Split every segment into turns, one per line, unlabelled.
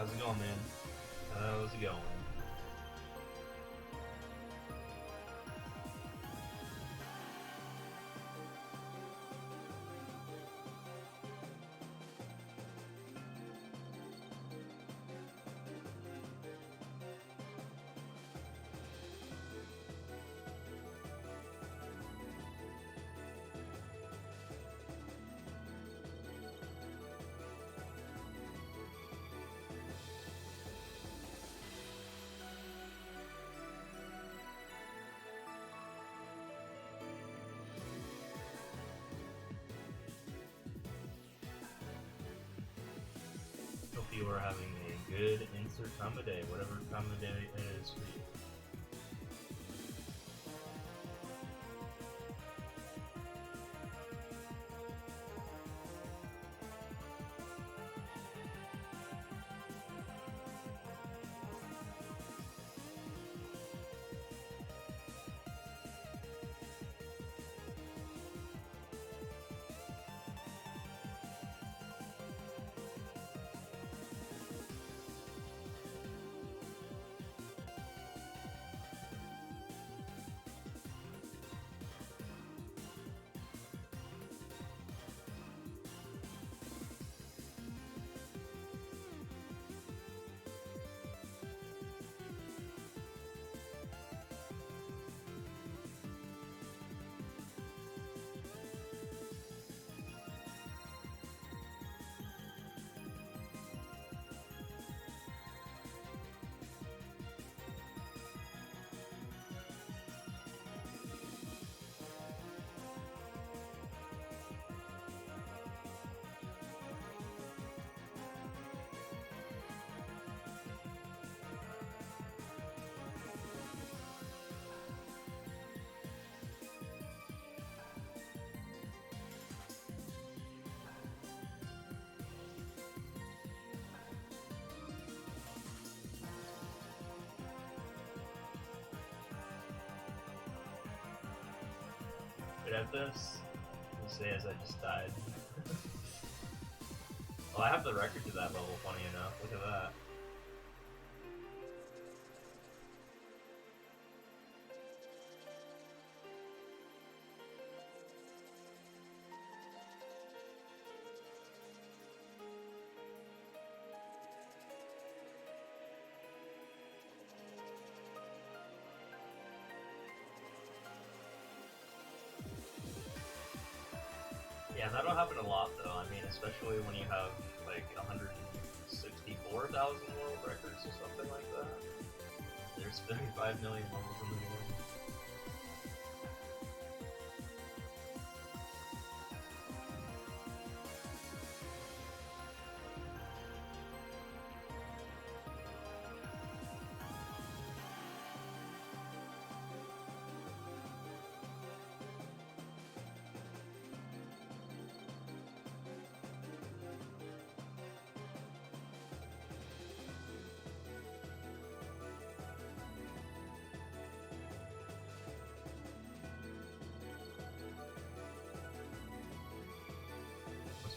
How's it going, man? How's it going? Hope you are having a good insert time of day, whatever time of day it is for you. Good at this? Let's say as I just died. Well, I have the record to that level, funny enough. Look at that. Yeah, that'll happen a lot though. I mean, especially when you have like 164,000 world records or something like that. There's 35 million levels in the world.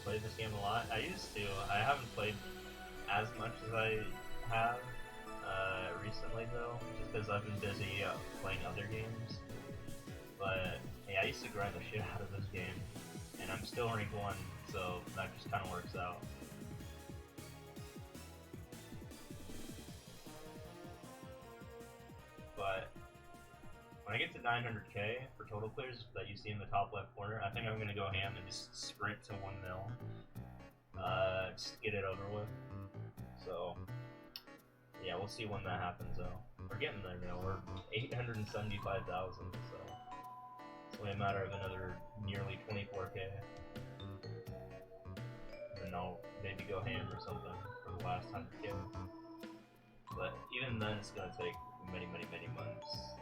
Played this game a lot. I used to. I haven't played as much as I have recently though, just because I've been busy playing other games. But yeah, I used to grind the shit out of this game, and I'm still rank 1, so that just kind of works out. But when I get to 900k for total clears that you see in the top left corner, I think I'm gonna go ham and just sprint to 1 mil. Just get it over with. So, yeah, we'll see when that happens though. We're getting there now, we're 875,000, so it's only a matter of another nearly 24k. And I'll maybe go ham or something for the last 100k. But even then, it's gonna take many, many, many months.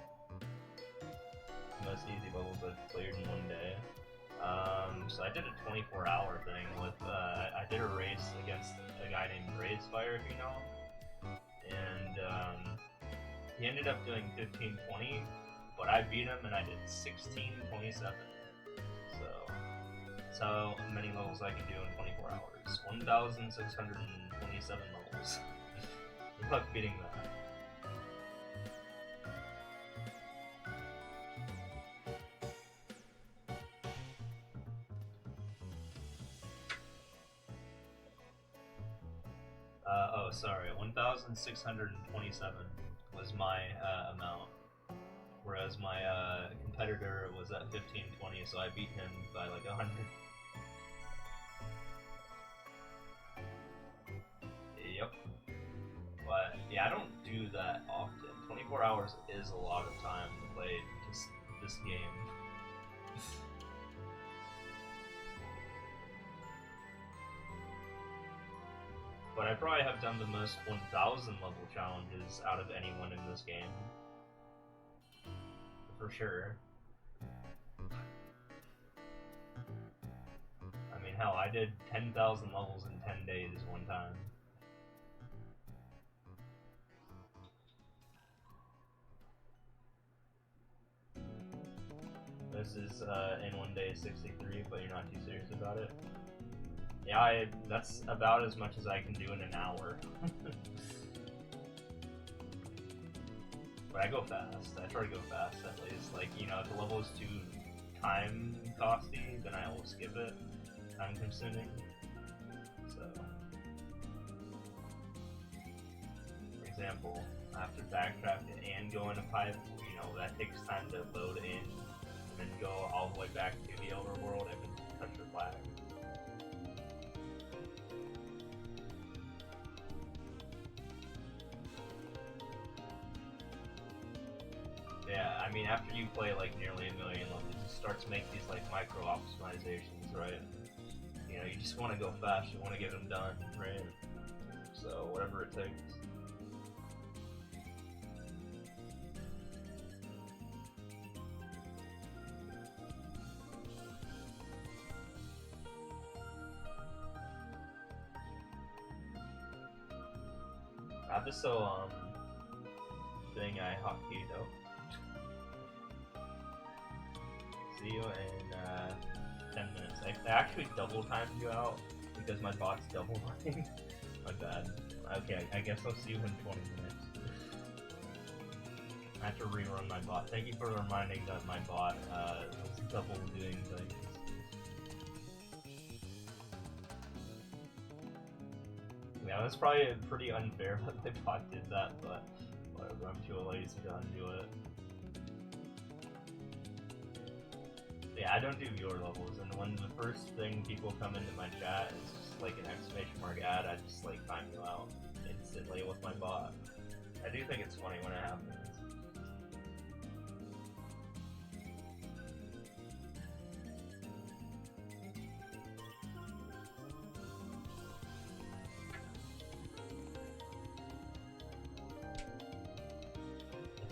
Most easy levels I've cleared in 1 day. So I did a 24-hour thing with, I did a race against a guy named Raisefire, if you know him. And, he ended up doing 15:20, but I beat him and I did 16:27. So, that's how many levels I can do in 24 hours. 1,627 levels. Good luck beating that. Oh, sorry, 1,627 was my amount, whereas my competitor was at 1520, so I beat him by like 100. Yep. But yeah, I don't do that often. 24 hours is a lot of time to play just this game. But I probably have done the most 1,000 level challenges out of anyone in this game. For sure. I mean, hell, I did 10,000 levels in 10 days one time. This is in one day 63, but you're not too serious about it. Yeah, that's about as much as I can do in an hour. But I go fast. I try to go fast at least. Like, you know, if the level is too time costy, then I will skip it. Time consuming. So, for example, I have to backtrack and go in a pipe. You know, that takes time to load in, and then go all the way back to the overworld and touch the flag. Yeah, I mean, after you play like nearly a million levels, you start to make these like micro optimizations, right? You know, you just want to go fast, you want to get them done, right? So whatever it takes. So thing I hotkey though. See you in 10 minutes. I actually double timed you out because my bot's double running. My bad. Okay, I guess I'll see you in 20 minutes. I have to rerun my bot. Thank you for reminding that my bot was double doing things. Yeah, that's probably pretty unfair that my bot did that, but whatever, I'm too lazy to undo it. Yeah, I don't do viewer levels, and when the first thing people come into my chat is just like an exclamation mark ad, I just like time you out instantly with my bot. I do think it's funny when it happens.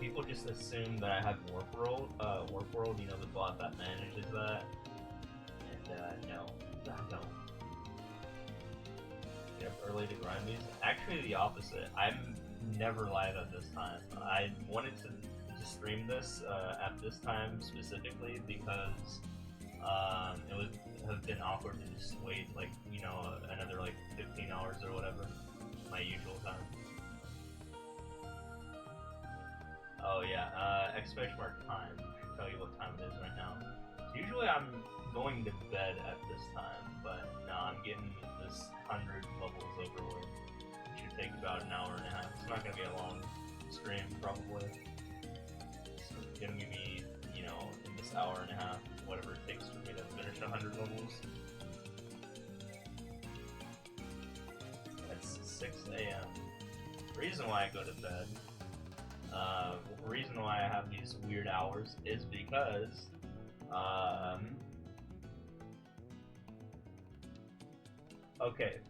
People just assume that I have Warp World, you know, the bot that manages that. And no, I don't. Yep, early to grindies. Actually, the opposite. I'm never live at this time. I wanted to stream this at this time specifically because it would have been awkward to just wait like, you know, another like 15 hours or whatever, my usual time. Oh yeah, exclamation mark time. Should tell you what time it is right now. Usually I'm going to bed at this time, but no, I'm getting this 100 levels over with. It should take about an hour and a half. It's not gonna be a long stream, probably. It's gonna be, you know, in this hour and a half, whatever it takes for me to finish 100 levels. It's 6 a.m. Reason why I go to bed. Reason why I have these weird hours is because okay,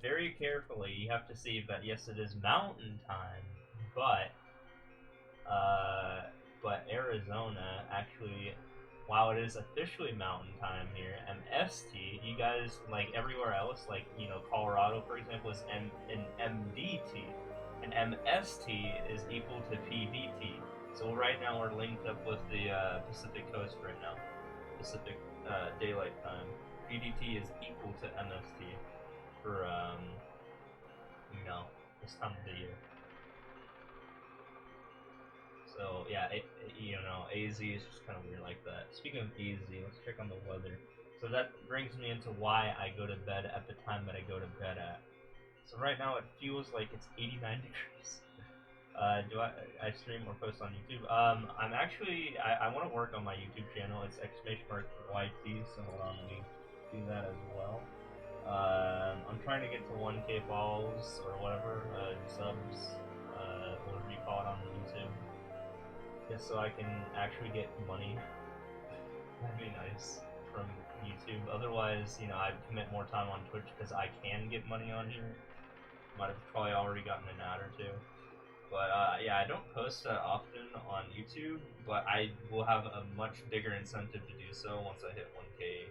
very carefully you have to see that yes, it is mountain time, but Arizona actually, while it is officially mountain time here, MST, you guys, like everywhere else, like, you know, Colorado for example is an MDT. And MST is equal to PDT. So right now we're linked up with the Pacific Coast right now. Pacific Daylight Time. PDT is equal to MST for, you know, this time of the year. So yeah, you know, AZ is just kind of weird like that. Speaking of AZ, let's check on the weather. So that brings me into why I go to bed at the time that I go to bed at. So right now it feels like it's 89 degrees. Do I stream or post on YouTube? I'm actually I want to work on my YouTube channel. It's !YT. So hold on, let me do that as well. I'm trying to get to 1K balls or whatever subs, whatever you call it on YouTube, just so I can actually get money. That'd be nice from YouTube. Otherwise, you know, I'd commit more time on Twitch because I can get money on here. Might have probably already gotten an ad or two. But yeah, I don't post that often on YouTube, but I will have a much bigger incentive to do so once I hit 1K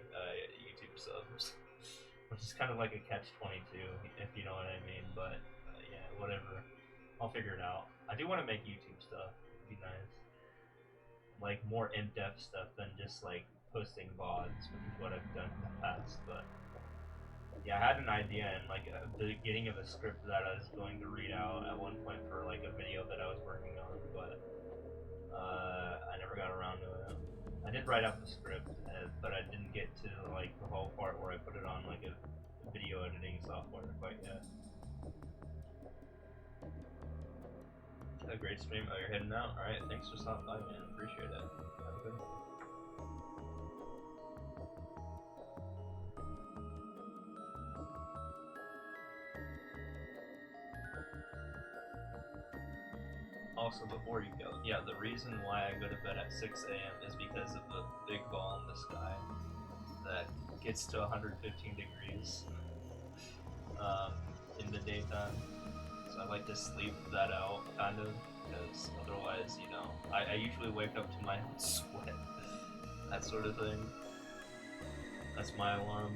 YouTube subs, which is kind of like a catch-22, if you know what I mean. But yeah, whatever. I'll figure it out. I do want to make YouTube stuff. It'd be nice. Like more in-depth stuff than just like posting VODs, which is what I've done in the past. But yeah, I had an idea and like the beginning of a script that I was going to read out at one point for like a video that I was working on, but I never got around to it. I did write out the script, but I didn't get to like the whole part where I put it on like a video editing software quite yet. A great stream. Oh, you're heading out? Alright, thanks for stopping by, man. Appreciate it. Have a good one. Also, before you go, yeah, the reason why I go to bed at 6 a.m. is because of the big ball in the sky that gets to 115 degrees in the daytime. So I like to sleep that out, kind of, because otherwise, you know, I usually wake up to my own sweat, that sort of thing. That's my alarm.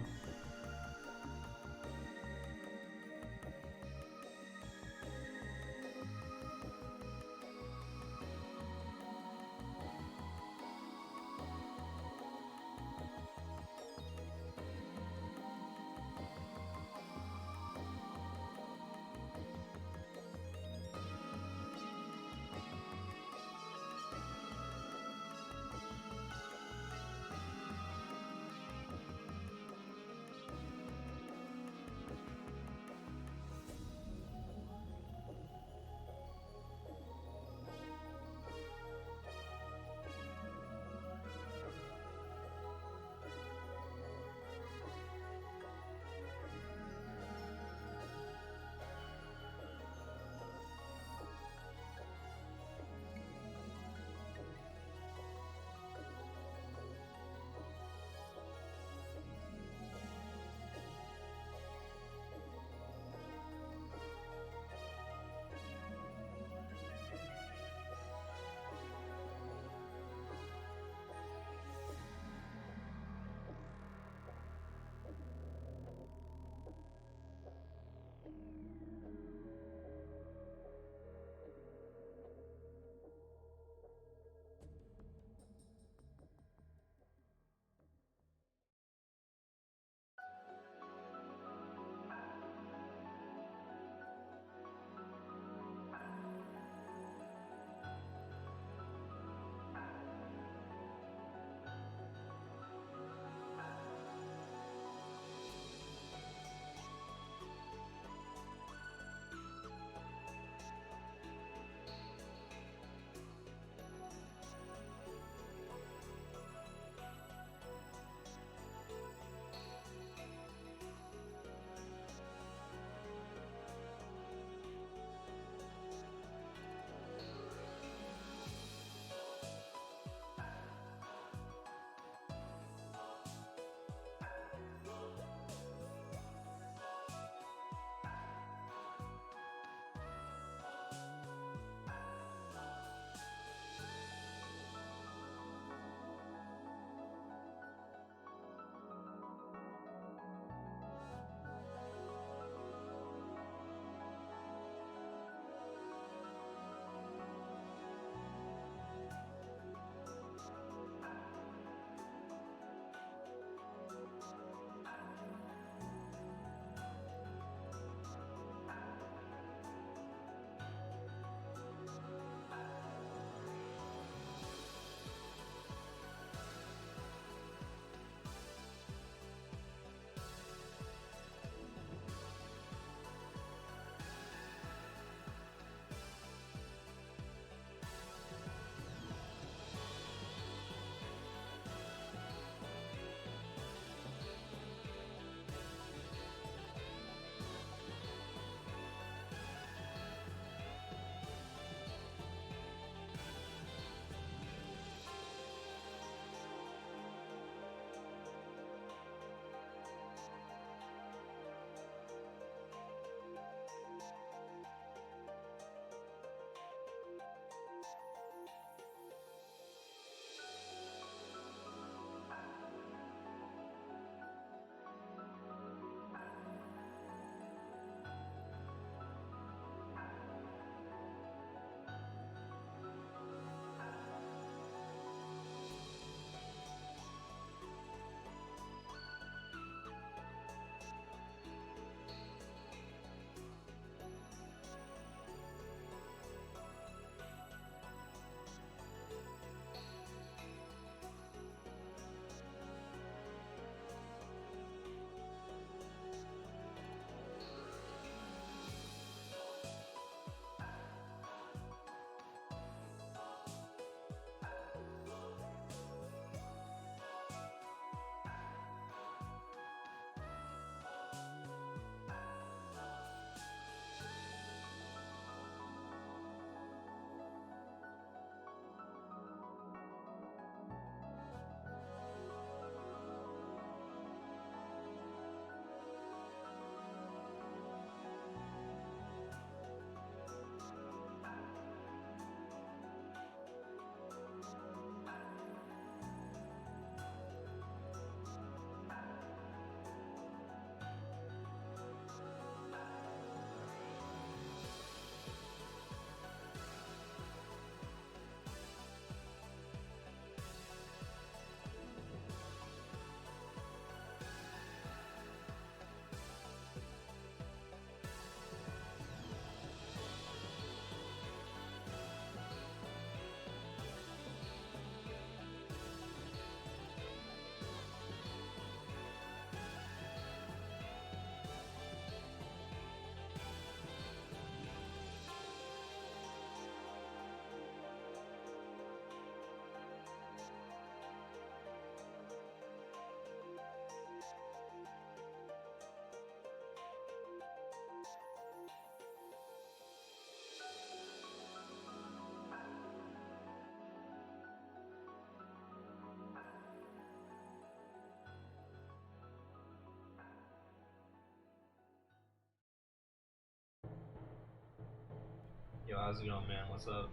Yo, how's it going, man? What's up?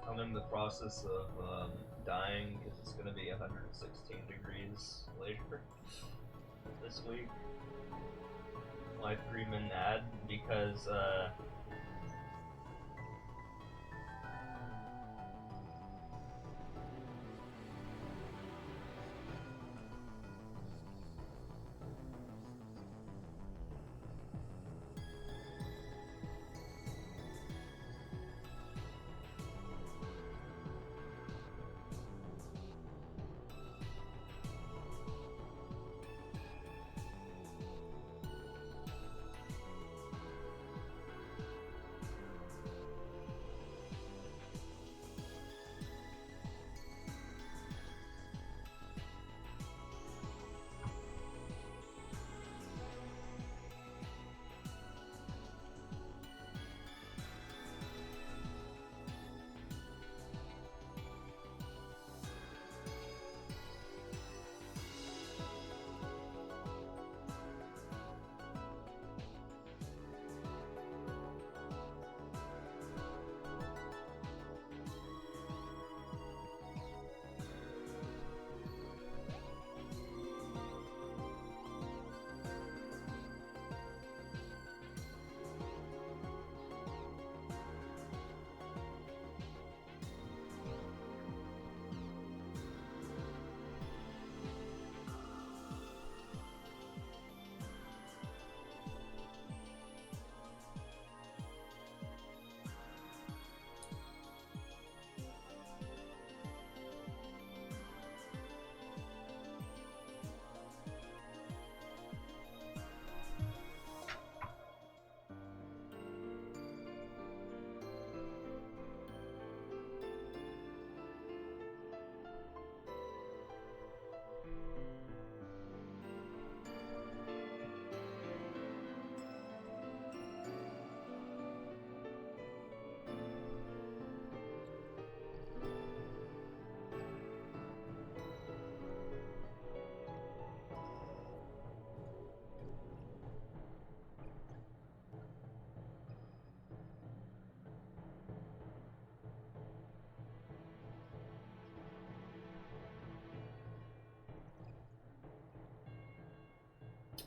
I'm in the process of dying because it's gonna be 116 degrees later this week. My 3-minute ad because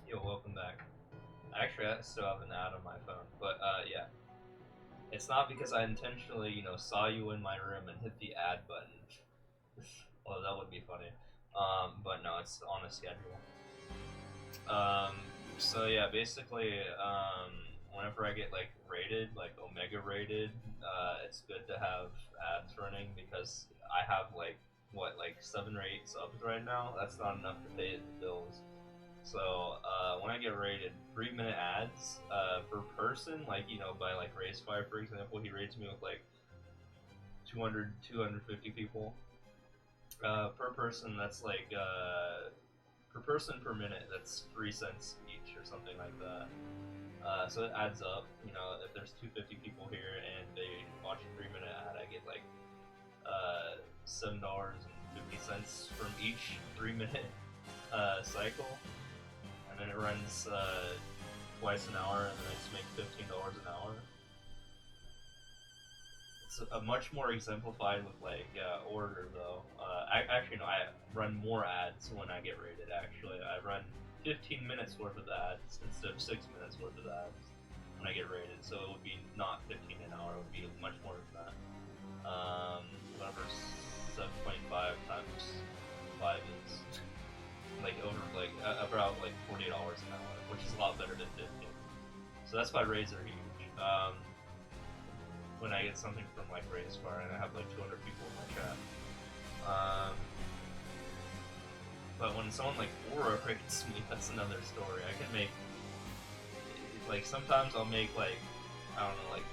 yo, welcome back. Actually, I still have an ad on my phone, but yeah. It's not because I intentionally, saw you in my room and hit the ad button. Well, that would be funny. But no, it's on a schedule. Um, so yeah, basically, whenever I get like rated, like Omega rated, it's good to have ads running because I have like what, like 7 or 8 subs right now. That's not enough to pay the bills. So when I get rated, 3-minute ads per person, like by like Racefire, for example, he rates me with like 200, 250 people per person. That's like per person per minute. That's 3 cents each or something like that. So it adds up. If there's 250 people here and they watch a 3-minute ad, I get like $7.50 from each 3-minute cycle. And then it runs twice an hour, and then I just make $15 an hour. It's a much more exemplified with like order though. Actually, no, I run more ads when I get rated. Actually, I run 15 minutes worth of ads instead of 6 minutes worth of ads when I get rated. So it would be not 15 an hour; it would be much more than that. Whatever 7.5 times 5 is. Like over like about like $40 an hour, which is a lot better than 50. So that's why raids are huge. When I get something from like Racefire and I have like 200 people in my chat. But when someone like Aura rates me, that's another story. I can make like sometimes I'll make like I don't know like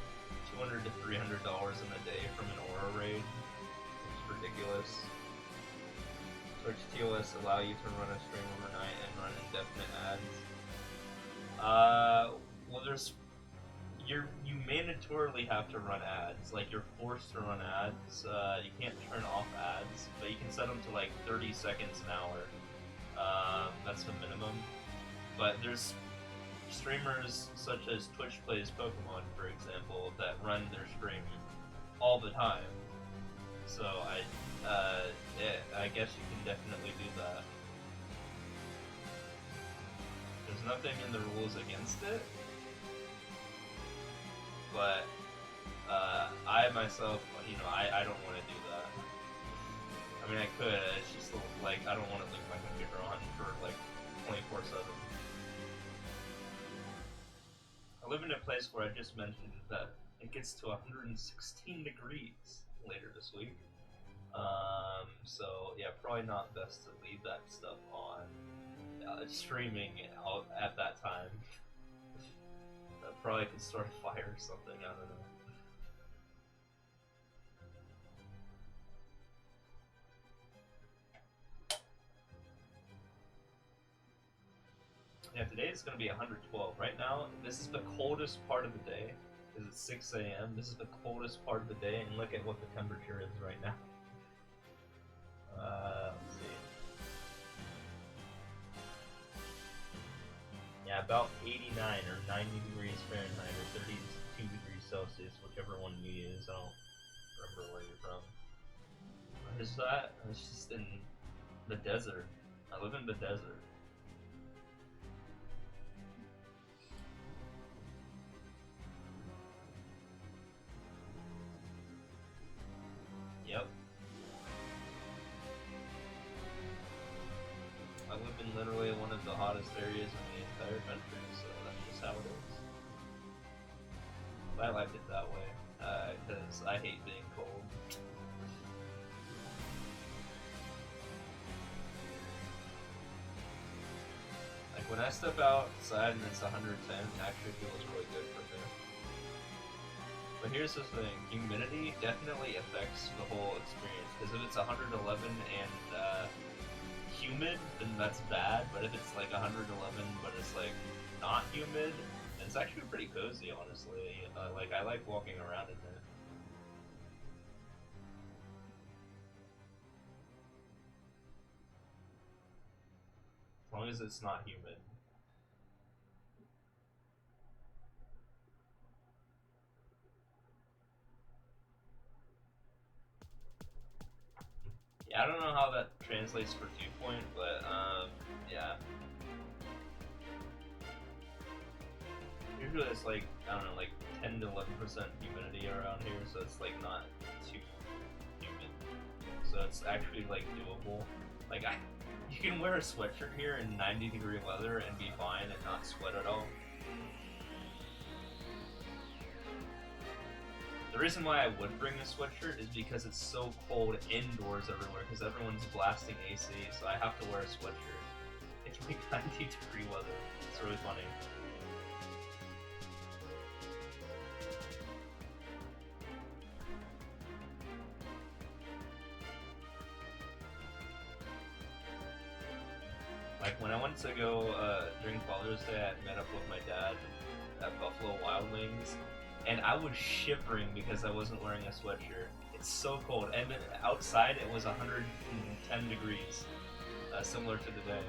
$200 to $300 in a day from an Aura raid. It's ridiculous. Twitch TOS allow you to run a stream overnight and run indefinite ads. Well, there's you mandatorily have to run ads. Like, you're forced to run ads. You can't turn off ads, but you can set them to like 30 seconds an hour. That's the minimum. But there's streamers such as Twitch Plays Pokemon, for example, that run their stream all the time. So I guess you can definitely do that. There's nothing in the rules against it, but I myself, I don't want to do that. I mean, I could. It's just like I don't want to leave my computer on for like 24/7. I live in a place where I just mentioned that it gets to 116 degrees later this week. So yeah, probably not best to leave that stuff on streaming out at that time. That probably could start a fire or something, I don't know. Yeah, today it's going to be 112. Right now, this is the coldest part of the day, because it's 6 a.m. This is the coldest part of the day, and look at what the temperature is right now. Let's see. Yeah, about 89 or 90 degrees Fahrenheit or 32 degrees Celsius, whichever one you use. I don't remember where you're from. What is that? It's just in the desert. I live in the desert. Yep. I live in literally one of the hottest areas in the entire country, so that's just how it is. But I like it that way, because I hate being cold. Like, when I step outside and it's 110, it actually feels really good for me. But here's the thing, humidity definitely affects the whole experience, because if it's 111 and humid, then that's bad, but if it's like 111 but it's like not humid, then it's actually pretty cozy, honestly. Like, I like walking around in there. As long as it's not humid. Yeah, I don't know how that translates for Dew Point, but yeah. Usually it's like, I don't know, like 10 to 11% humidity around here, so it's like not too humid. So it's actually like doable. Like, you can wear a sweatshirt here in 90-degree weather and be fine and not sweat at all. The reason why I would bring a sweatshirt is because it's so cold indoors everywhere, because everyone's blasting AC, so I have to wear a sweatshirt. It's like 90-degree weather. It's really funny. Like, when I went to go during Father's Day, I met up with my dad at Buffalo Wild Wings, and I was shivering because I wasn't wearing a sweatshirt. It's so cold, and outside it was 110 degrees, similar to today,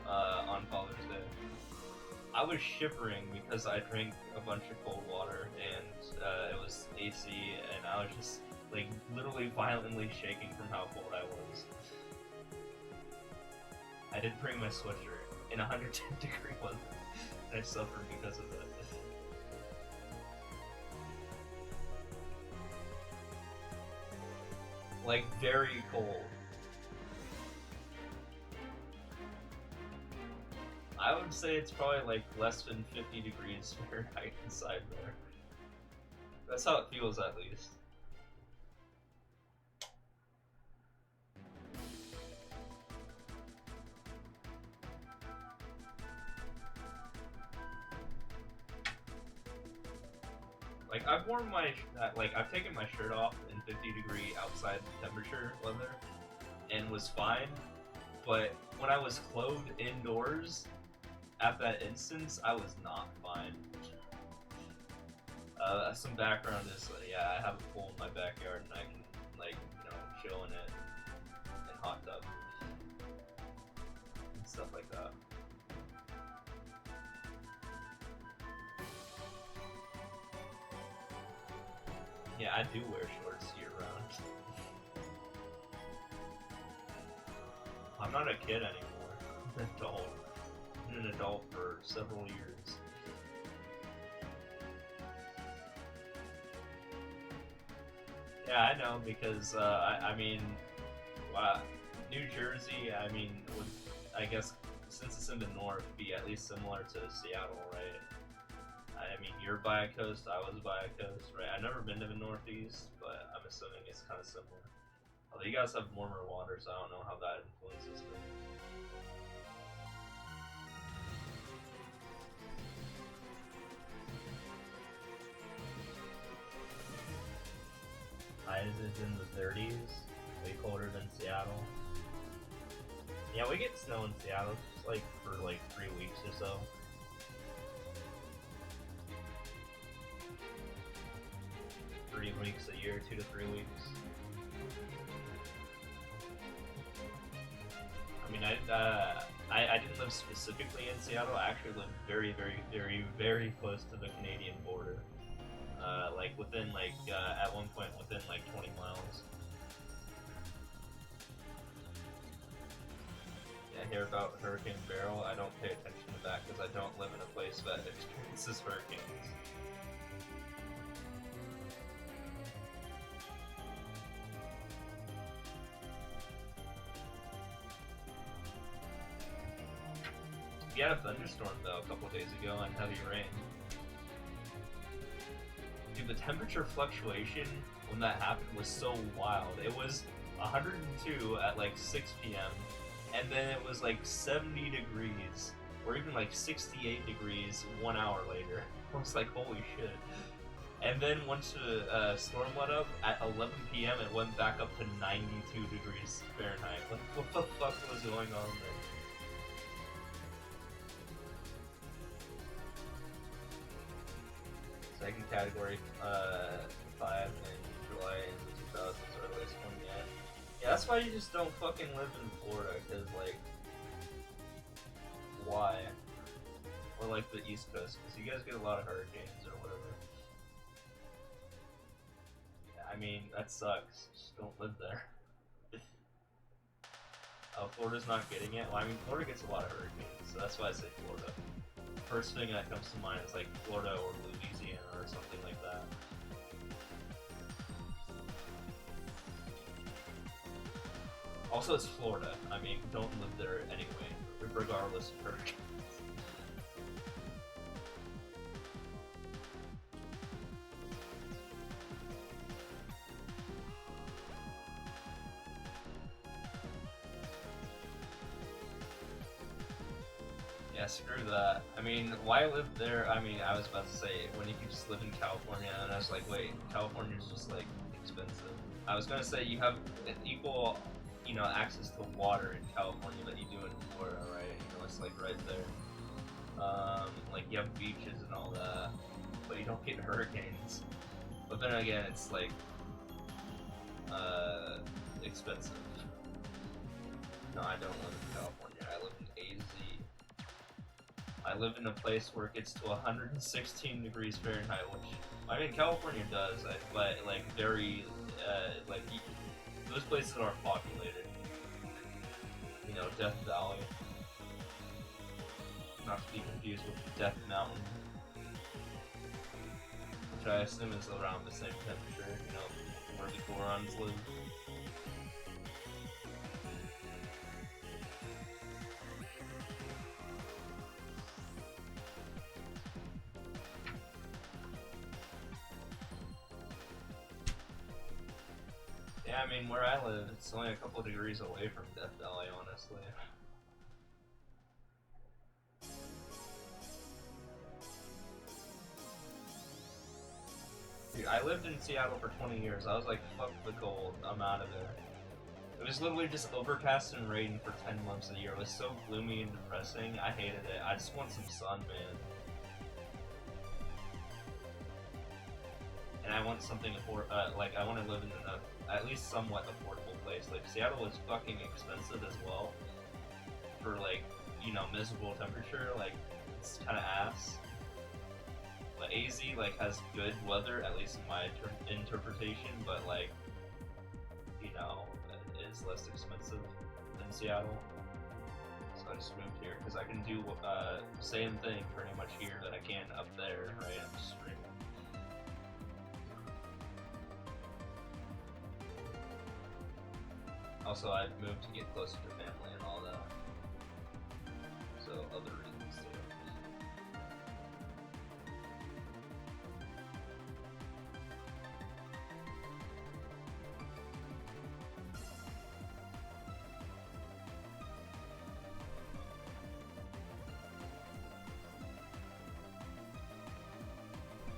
on Father's Day. I was shivering because I drank a bunch of cold water, and it was AC, and I was just, like, literally violently shaking from how cold I was. I did bring my sweatshirt in 110-degree weather, and I suffered because of that. Like, very cold. I would say it's probably like less than 50 degrees Fahrenheit inside there. That's how it feels, at least. Like, I've worn I've taken my shirt off in 50-degree outside temperature weather and was fine, but when I was clothed indoors, at that instance, I was not fine. Some background is, yeah, I have a pool in my backyard and I can, like, you know, chill in it and hot tub and stuff like that. Yeah, I do wear shorts year-round. I'm not a kid anymore. I'm an adult. I've been an adult for several years. Yeah, I know, because, I mean, New Jersey, I mean, would, I guess, since it's in the north, be at least similar to Seattle, right? I mean, you're by a coast, I was by a coast, right? I've never been to the Northeast, but I'm assuming it's kind of similar. Although you guys have warmer waters, I don't know how that influences them. Highs is in the 30s, way colder than Seattle. Yeah, we get snow in Seattle, just like for like 3 weeks or so. 3 weeks a year, 2 to 3 weeks. I mean, I didn't live specifically in Seattle. I actually lived very, very, very, very close to the Canadian border. Like within like at one point within like 20 miles. Yeah, I hear about Hurricane Beryl. I don't pay attention to that because I don't live in a place that experiences hurricanes. We had a thunderstorm though a couple days ago and heavy rain. Dude, the temperature fluctuation when that happened was so wild. It was 102 at like 6 p.m. and then it was like 70 degrees or even like 68 degrees 1 hour later. I was like, holy shit. And then once the storm let up, at 11 p.m. it went back up to 92 degrees Fahrenheit. Like, what the fuck was going on there? Second category, 5 in July in the 2000s, earliest one yet. Yeah, that's why you just don't fucking live in Florida, cause like, why? Or like the East Coast, cause you guys get a lot of hurricanes or whatever. Yeah, I mean, that sucks. Just don't live there. Oh, Florida's not getting it? Well, I mean, Florida gets a lot of hurricanes, so that's why I say Florida. First thing that comes to mind is like Florida or Louisiana or something like that. Also, it's Florida. I mean, don't live there anyway, regardless of hurricanes. Yeah, screw that. I mean, why live there? I mean, I was about to say, when you can just live in California, and I was like, wait, California's just, like, expensive. I was gonna say, you have an equal, you know, access to water in California that you do in Florida, right? You know, it's, like, right there. Like, you have beaches and all that, but you don't get hurricanes. But then again, it's, like, expensive. No, I don't live in California. I live in AZ. I live in a place where it gets to 116 degrees Fahrenheit, which, I mean, California does, but, like, very, like, those places aren't populated. You know, Death Valley. Not to be confused with Death Mountain. Which I assume is around the same temperature, you know, where the Gorons live. Yeah, I mean, where I live, it's only a couple degrees away from Death Valley, honestly. Dude, I lived in Seattle for 20 years. I was like, fuck the cold, I'm out of there. It was literally just overcast and rain for 10 months a year. It was so gloomy and depressing. I hated it. I just want some sun, man. I want something like I want to live in at least somewhat affordable place. Like Seattle is fucking expensive as well for like, you know, miserable temperature. Like it's kind of ass. But AZ like has good weather, at least in my interpretation. But like, you know, it is less expensive than Seattle. So I just moved here because I can do same thing pretty much here that I can up there, right? I'm just streaming. Also, I moved to get closer to family and all that. So other reasons too.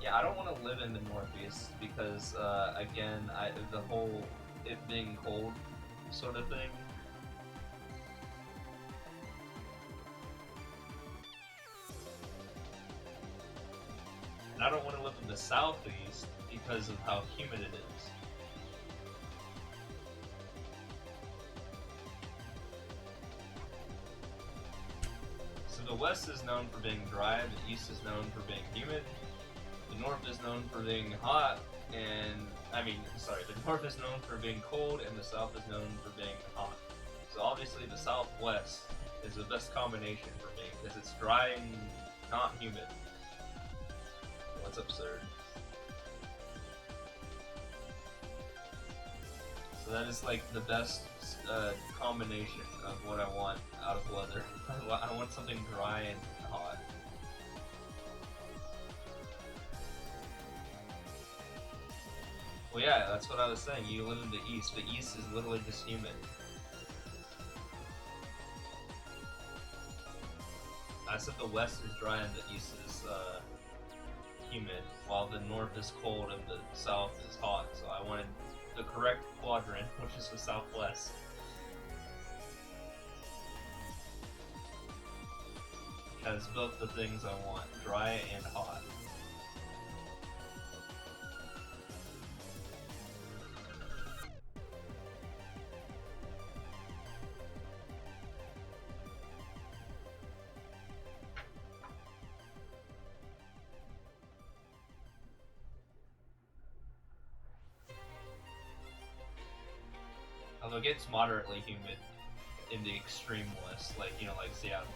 Yeah, I don't want to live in the Northeast because, again, the whole it being cold sort of thing. And I don't want to live in the Southeast because of how humid it is. So the West is known for being dry, the East is known for being humid. The North is known for being hot, and the North is known for being cold, and the South is known for being hot. So obviously, the Southwest is the best combination for me because it's dry and not humid. What's absurd? So that is like the best combination of what I want out of weather. I want something dry and hot. Well, yeah, that's what I was saying. You live in the East. The East is literally just humid. I said the West is dry and the East is humid, while the North is cold and the South is hot. So I wanted the correct quadrant, which is the Southwest. Has both the things I want, dry and hot. Although it gets moderately humid in the extreme west, like, you know, like Seattle.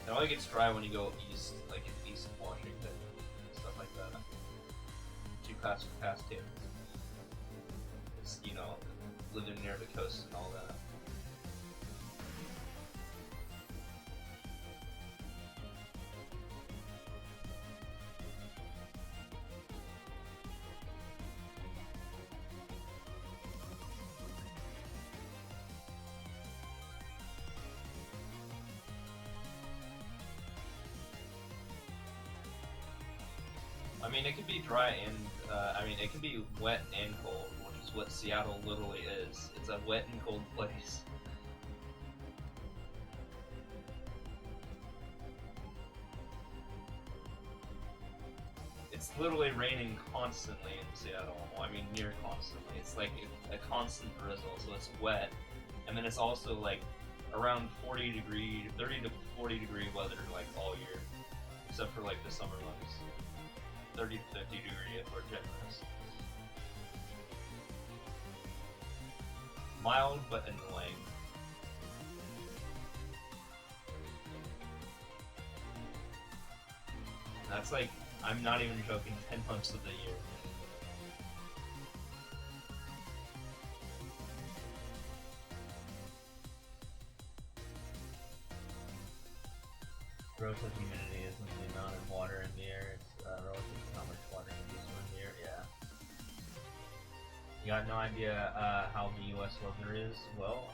It only gets dry when you go east, like in east of Washington, stuff like that. Too past Taylor. It's, you know, living near the coast and all that. I mean, it can be dry and, it can be wet and cold, which is what Seattle literally is. It's a wet and cold place. It's literally raining constantly in Seattle. I mean, near constantly. It's like a constant drizzle, so it's wet. And then it's also like around 30 to 40 degree weather like all year, except for like the summer months. 30 to 50 degree if we're generous. Mild but annoying. That's like, I'm not even joking, 10 months of the year. Relative humidity is the amount of water in the air. It's relative to how much water is in the air. Yeah. You got no idea how the U.S. weather is? Well,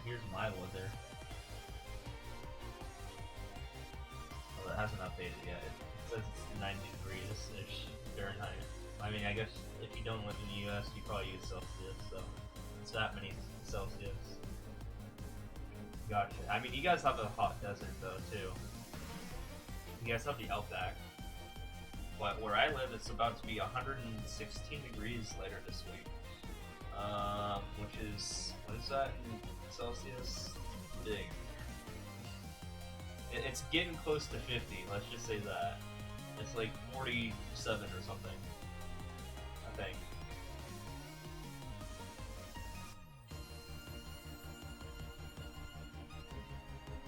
here's my weather. Well, it hasn't updated yet. It says it's 90 degrees-ish Fahrenheit. I mean, I guess if you don't live in the U.S., you probably use Celsius, so it's that many Celsius. Gotcha. I mean, you guys have a hot desert, though, too. You guys have the outback. But where I live, it's about to be 116 degrees later this week. Which is, what is that in Celsius? Big. It's getting close to 50, let's just say that. It's like 47 or something, I think.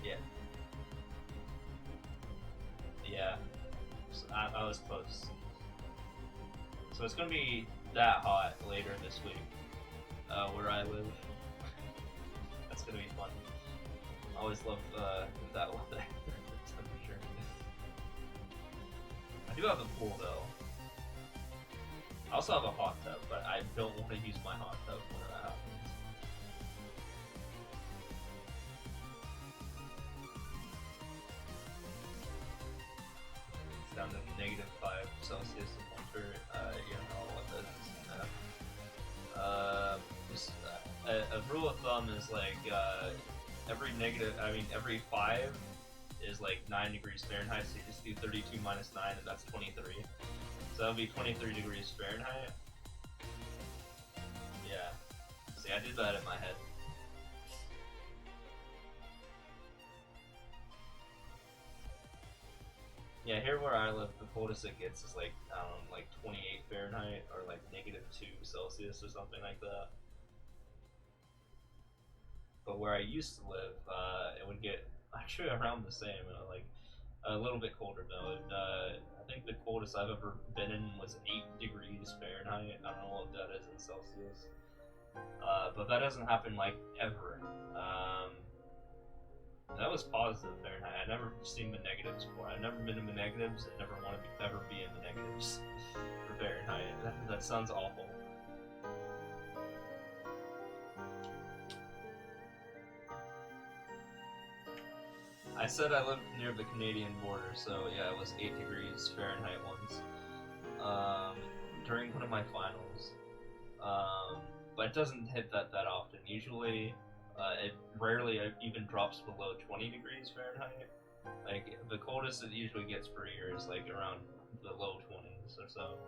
Yeah. Yeah. So I was close. So it's gonna be that hot later this week, where I live. That's gonna be fun. I always love that weather temperature. I do have a pool though. I also have a hot tub, but I don't want to use my hot tub when that happens. It's down to -5 Celsius in winter. You know what that is. Just a rule of thumb is like every 5 is like 9 degrees Fahrenheit, so you just do 32 minus 9, and that's 23. So that would be 23 degrees Fahrenheit. Yeah. See, I did that in my head. Yeah, here where I live, the coldest it gets is like, like 28 Fahrenheit, or like -2 Celsius or something like that. But where I used to live, it would get actually around the same, like a little bit colder though. I think the coldest I've ever been in was 8 degrees Fahrenheit. I don't know what that is in Celsius, but that doesn't happen like ever. That was positive Fahrenheit. I've never seen the negatives before. I've never been in the negatives and never want to ever be in the negatives for Fahrenheit. That sounds awful. I said I lived near the Canadian border, so yeah, it was 8 degrees Fahrenheit once during one of my finals. But it doesn't hit that often. Usually, it rarely even drops below 20 degrees Fahrenheit. Like, the coldest it usually gets per year is like around the low 20s or so.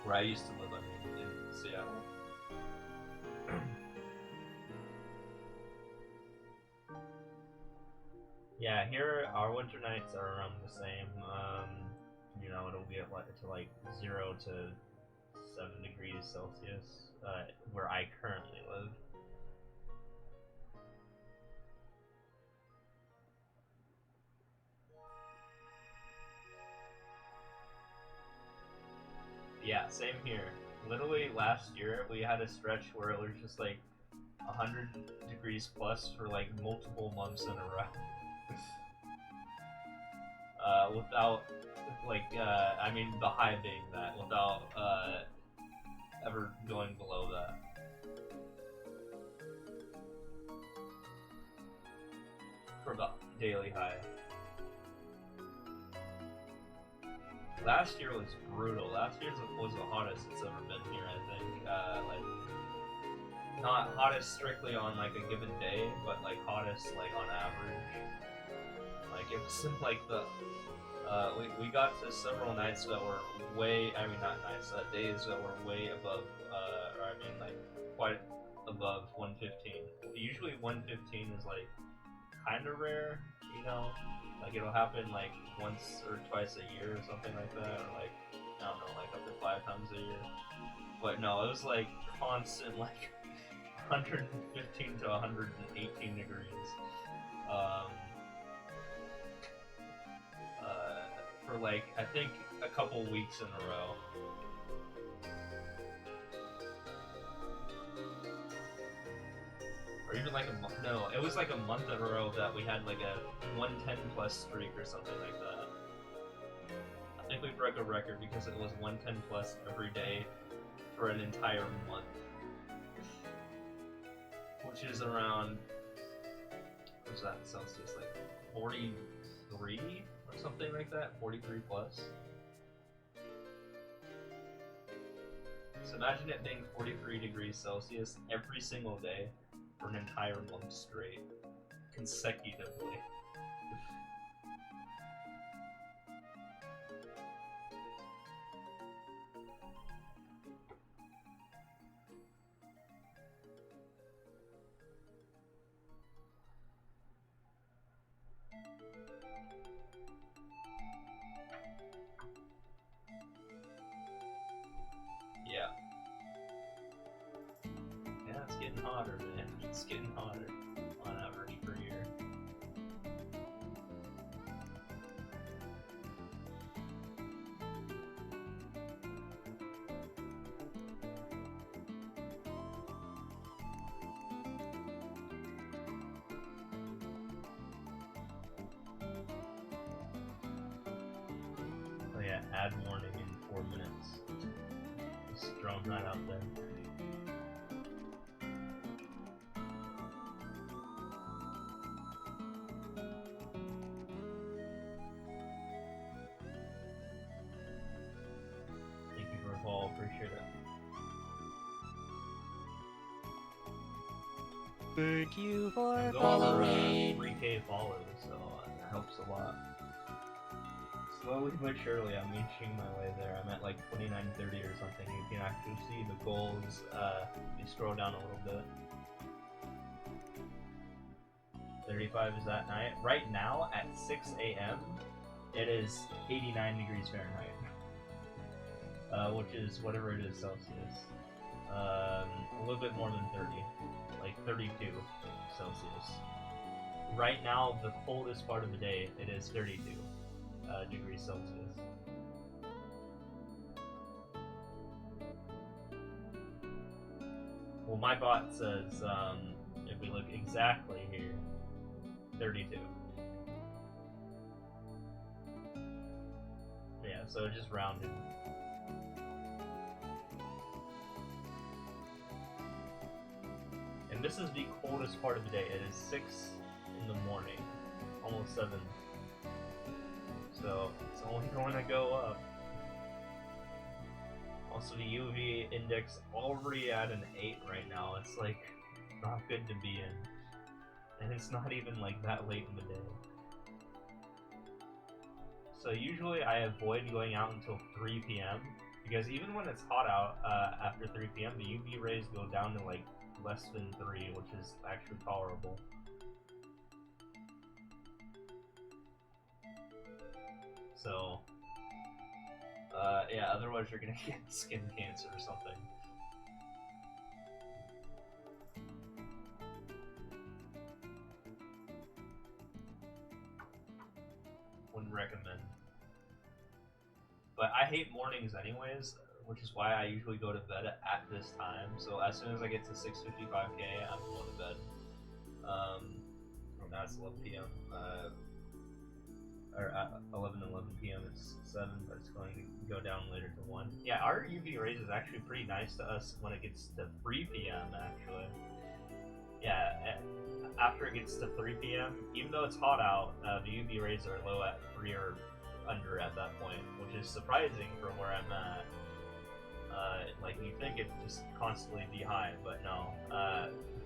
Where I used to live, I mean, in Seattle. Yeah, here our winter nights are around the same. You know, it'll be at like 0 to 7 degrees Celsius, where I currently live. Yeah, same here. Literally last year, we had a stretch where it was just like 100 degrees plus for like multiple months in a row. Without, like, I mean, the high being that, without ever going below that. For the daily high. Last year was brutal. Last year was the hottest it's ever been here, I think. Like, not hottest strictly on like a given day, but like hottest like on average. Like it was like we got to several nights that were not nights, days that were way above, or I mean like quite above 115. Usually 115 is like kind of rare, you know? Like it'll happen like once or twice a year or something like that, or like, I don't know, like up to 5 times a year. But no, it was like constant, like 115 to 118 degrees. For like, I think a couple weeks in a row. Or even like a month. No, it was like a month in a row that we had like a 110 plus streak or something like that. I think we broke a record because it was 110 plus every day for an entire month. Which is around, what's that in Celsius, like 40, 43 or something like that, 43 plus. So imagine it being 43 degrees Celsius every single day for an entire month straight, consecutively. Yeah. Yeah, it's getting hotter, man. It's getting hotter on average per year. Oh yeah, add warning in 4 minutes. Just throwing that out there. Thank you for the follow, appreciate it.
Thank you for
I'm going
following.
for 3K follows, so that helps a lot. Slowly but surely, I'm inching my way there. I'm at like 2930 or something. You can actually see the goals. You scroll down a little bit. 35 is that night. Right now, at 6 a.m., it is 89 degrees Fahrenheit. Which is whatever it is Celsius. A little bit more than 30. Like 32 Celsius. Right now, the coldest part of the day, it is 32 degrees Celsius. Well, my bot says, if we look exactly here, 32. Yeah, so it just rounded. And this is the coldest part of the day. It is 6 in the morning, almost 7. So it's only going to go up. Also, the UV index already at an 8 right now. It's like not good to be in. And it's not even like that late in the day. So usually I avoid going out until 3 p.m. because even when it's hot out after 3 p.m., the UV rays go down to like less than 3, which is actually tolerable. So, yeah, otherwise you're gonna get skin cancer or something. Wouldn't recommend. But I hate mornings anyways, which is why I usually go to bed at this time. So as soon as I get to 6:55k, I'm going to bed. Oh, now it's 11 p.m. Or at 11 p.m. it's 7, but it's going to go down later to 1. Yeah, our UV rays is actually pretty nice to us when it gets to 3 p.m. actually. Yeah, after it gets to 3 p.m., even though it's hot out, the UV rays are low at 3 or under at that point, which is surprising from where I'm at. Like, you'd think it'd just constantly be high, but no.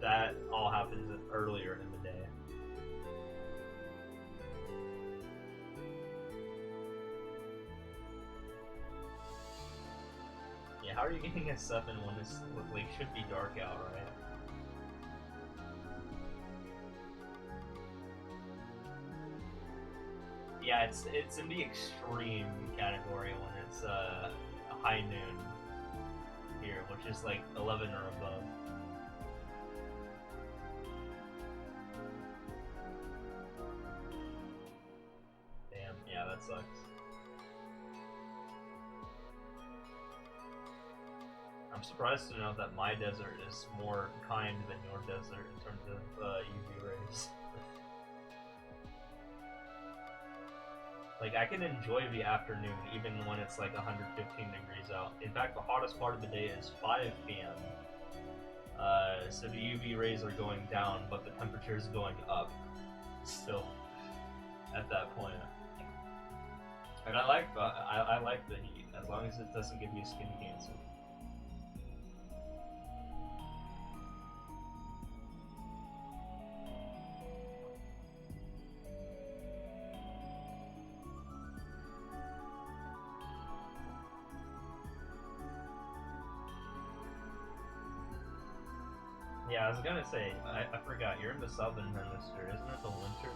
That all happens earlier in the day. Yeah, how are you getting a 7 when it's like should be dark out, right? Yeah, it's in the extreme category when it's a high noon here, which is like 11 or above. Damn, yeah, that sucks. I'm surprised to know that my desert is more kind than your desert in terms of UV rays. Like, I can enjoy the afternoon even when it's like 115 degrees out. In fact, the hottest part of the day is 5 p.m. So the UV rays are going down, but the temperature is going up still. at that point. And I like the heat as long as it doesn't give you skin cancer. Yeah, I was gonna say, I forgot, you're in the southern hemisphere, isn't it the winter?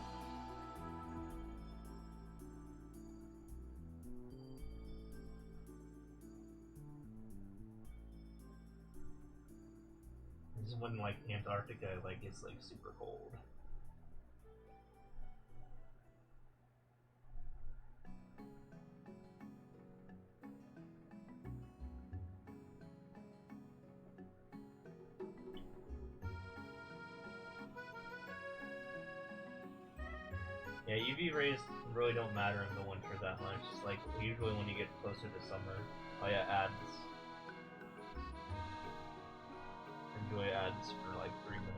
This is when, like, Antarctica, like, gets, like, super cold. Yeah, UV rays really don't matter in the winter that much. It's like usually when you get closer to summer. Oh yeah, ads. Enjoy ads for like 3 minutes.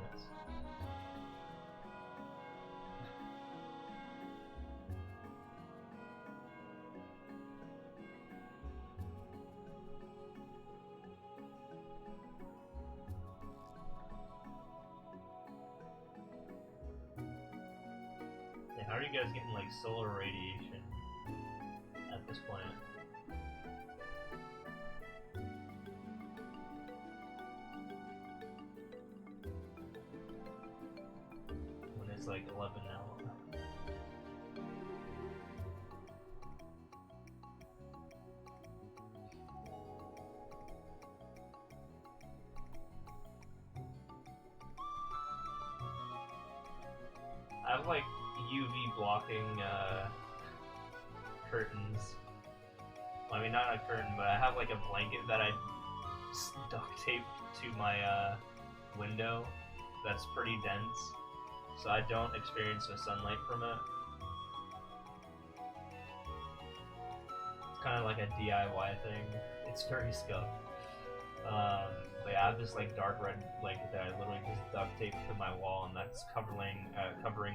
Yeah, how are you guys getting like solar radiation at this point? When it's like 11 now. I have like UV blocking curtains. Well, I mean, not a curtain, but I have like a blanket that I duct taped to my window that's pretty dense, so I don't experience the sunlight from it. It's kind of like a DIY thing. It's very scuffed. But yeah, I have this like dark red blanket that I literally just duct taped to my wall, and that's covering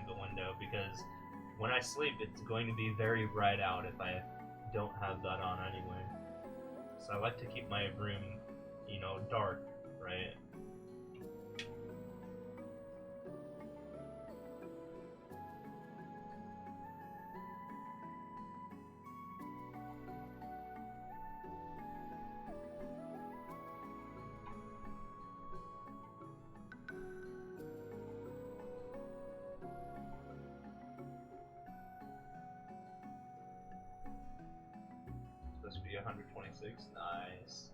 the window, because when I sleep, it's going to be very bright out if I don't have that on anyway. So I like to keep my room, you know, dark, right? Supposed to be 126. Nice.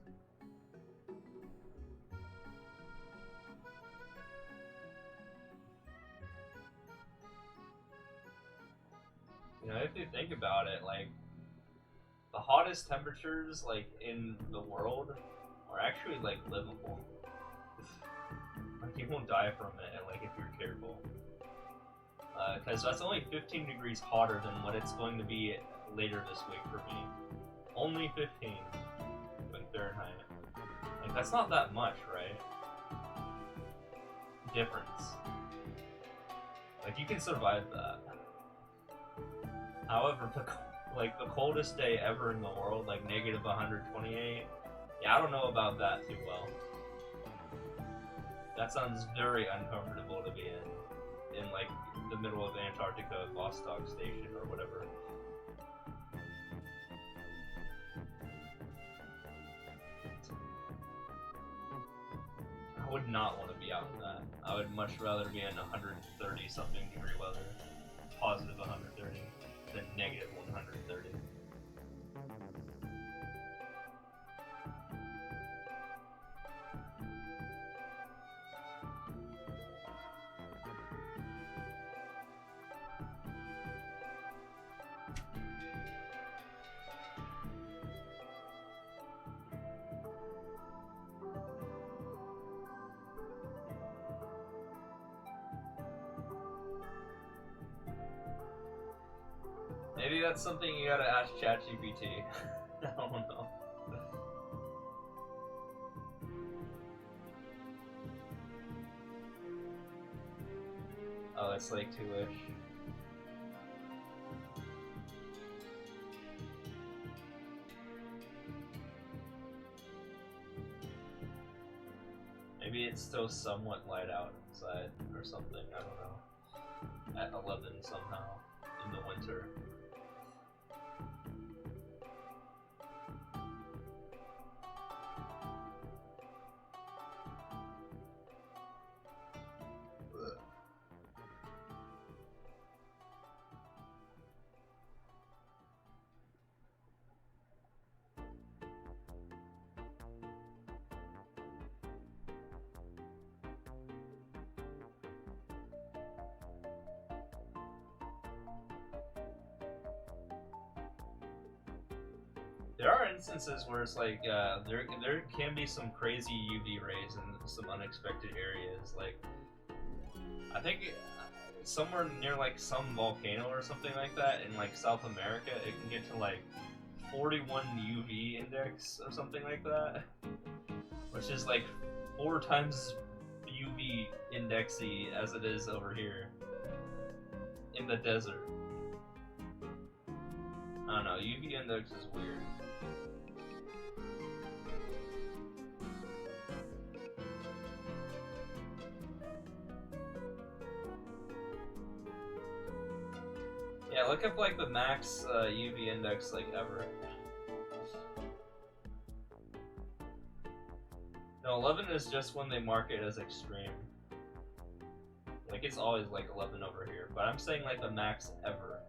You know, if you think about it, like, the hottest temperatures, like, in the world are actually, like, livable. Like, you won't die from it, like, if you're careful. Because that's only 15 degrees hotter than what it's going to be later this week for me. Only 15, like, Fahrenheit. Like, that's not that much, right? Difference. Like, you can survive that. However, the coldest day ever in the world, like negative 128, yeah, I don't know about that too well. That sounds very uncomfortable to be in like the middle of Antarctica, Vostok Station or whatever. I would not want to be out in that. I would much rather be in 130 something degree weather, positive 130, than negative 130. Maybe that's something you gotta ask ChatGPT. I don't know. Oh, it's like 2-ish. Maybe it's still somewhat light outside or something, I don't know. At 11 somehow, in the winter. There are instances where it's like there can be some crazy UV rays in some unexpected areas. Like I think somewhere near like some volcano or something like that in like South America, it can get to like 41 UV index or something like that, which is like 4 times UV indexy as it is over here in the desert. I don't know, UV index is weird. Yeah, look up like the max UV index like ever. No, 11 is just when they mark it as extreme. Like it's always like 11 over here, but I'm saying like the max ever.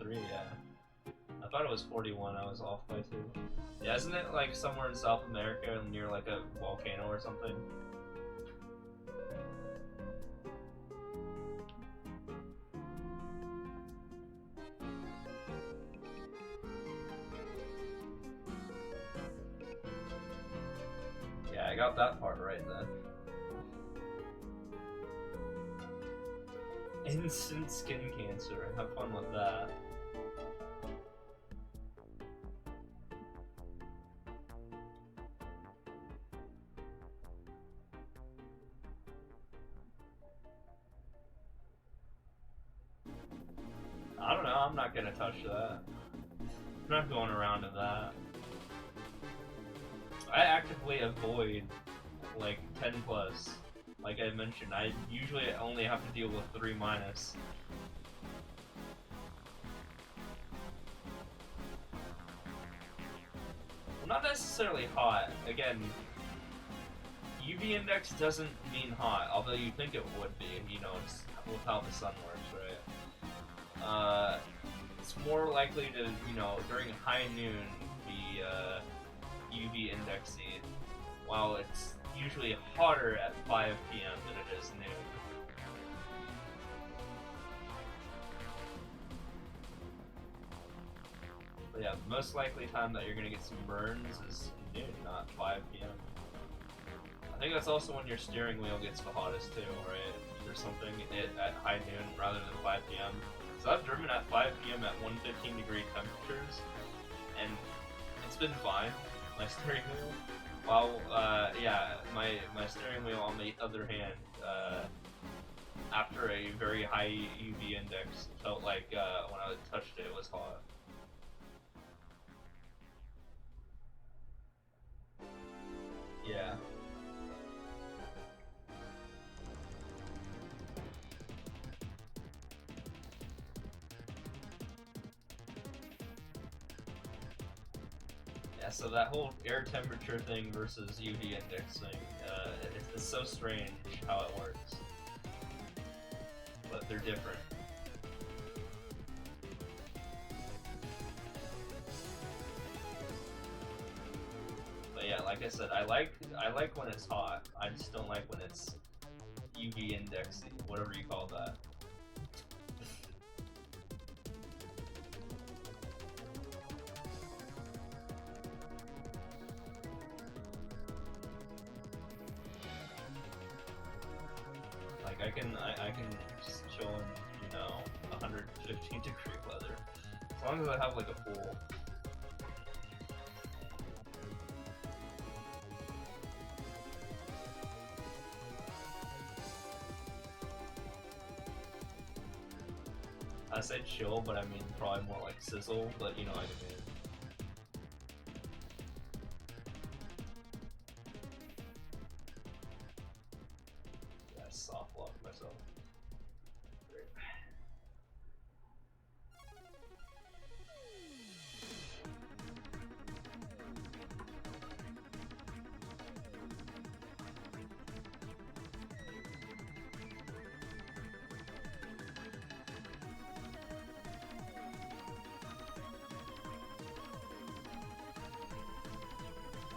.3, yeah. I thought it was 41, I was off by 2. Yeah, isn't it like somewhere in South America near like a volcano or something? Yeah, I got that part right then. Instant skin cancer. Have fun with that. I don't know, I'm not gonna touch that. I'm not going around to that. I actively avoid like 10 plus. Like I mentioned, I usually only have to deal with 3 minus. Well, not necessarily hot. Again, UV index doesn't mean hot, although you think it would be, you know, it's with how the sun works, right? It's more likely to, you know, during high noon be UV indexy, while it's usually hotter at 5 p.m. than it is noon. But yeah, the most likely time that you're going to get some burns is noon, not 5 p.m. I think that's also when your steering wheel gets the hottest too, right? Or something at high noon rather than 5 p.m. So I've driven at 5 p.m. at 115 degree temperatures, and it's been fine, my steering wheel. While, yeah, my steering wheel, on the other hand, after a very high UV index, felt like when I touched it, it was hot. Yeah. Yeah, so that whole air temperature thing versus UV index thing, it's so strange how it works. But they're different. But yeah, like I said, I like when it's hot. I just don't like when it's UV indexy, whatever you call that. Like I can just chill in, you know, 115 degree weather. As long as I have like a pool. I said chill, but I mean probably more like sizzle, but you know what I mean. Yeah, I soft locked myself. Great.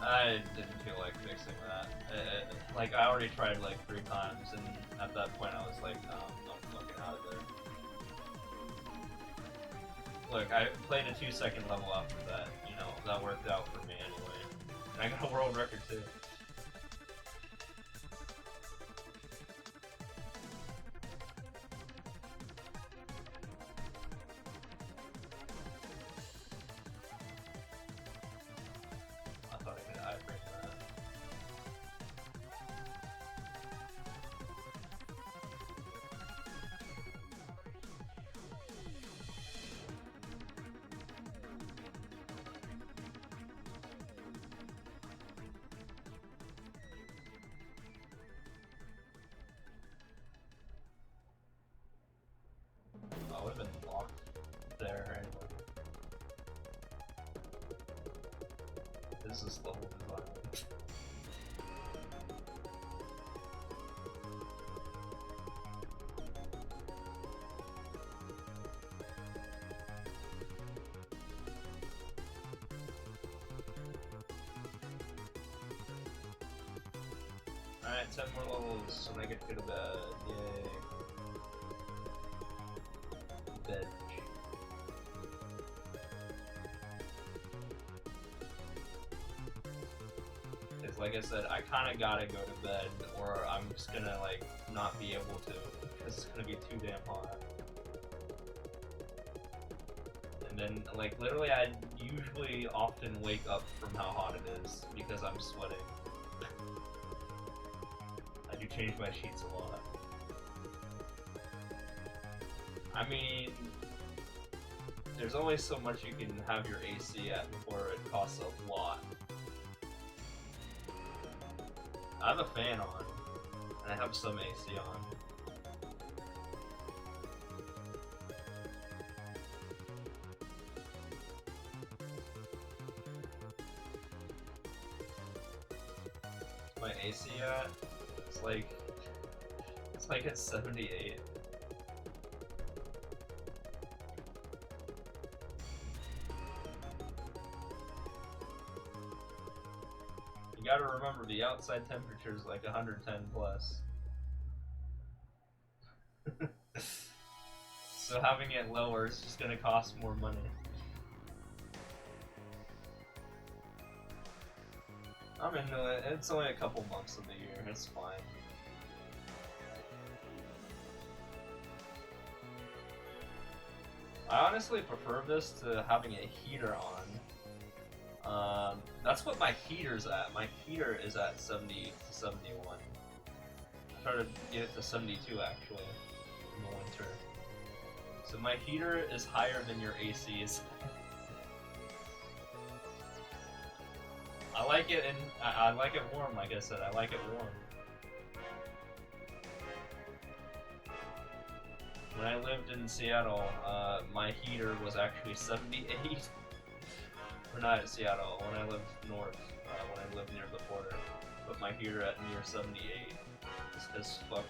I didn't feel like fixing that. Like, I already tried like 3 times, and at that point I was like, I'm fucking out of there. Look, I played a 2-second level after that, you know, that worked out for me anyway. And I got a world record too. I thought I could iframe that. I would have been locked there anyway. This is level design. Alright, 10 more levels and I get to go to bed. Yay. Bed. Because like I said, I kinda gotta go to bed or I'm just gonna like not be able to because it's gonna be too damn hot. And then like literally I usually often wake up from how hot it is because I'm sweating. I do change my sheets a lot. I mean, there's only so much you can have your AC at before it costs a lot. I have a fan on, and I have some AC on. My AC at? It's like at 78. You gotta remember the outside temperature is like 110 plus. So having it lower is just gonna cost more money. I'm into it. It's only a couple months of the year. It's fine. I honestly prefer this to having a heater on. That's what my heater's at. My heater is at 70 to 71. I try to get it to 72 actually in the winter. So my heater is higher than your AC's. I like it I like it warm, like I said. I like it warm. When I lived in Seattle, my heater was actually 78. Or not at Seattle, when I lived north, when I lived near the border. But my heater at near 78 as fuck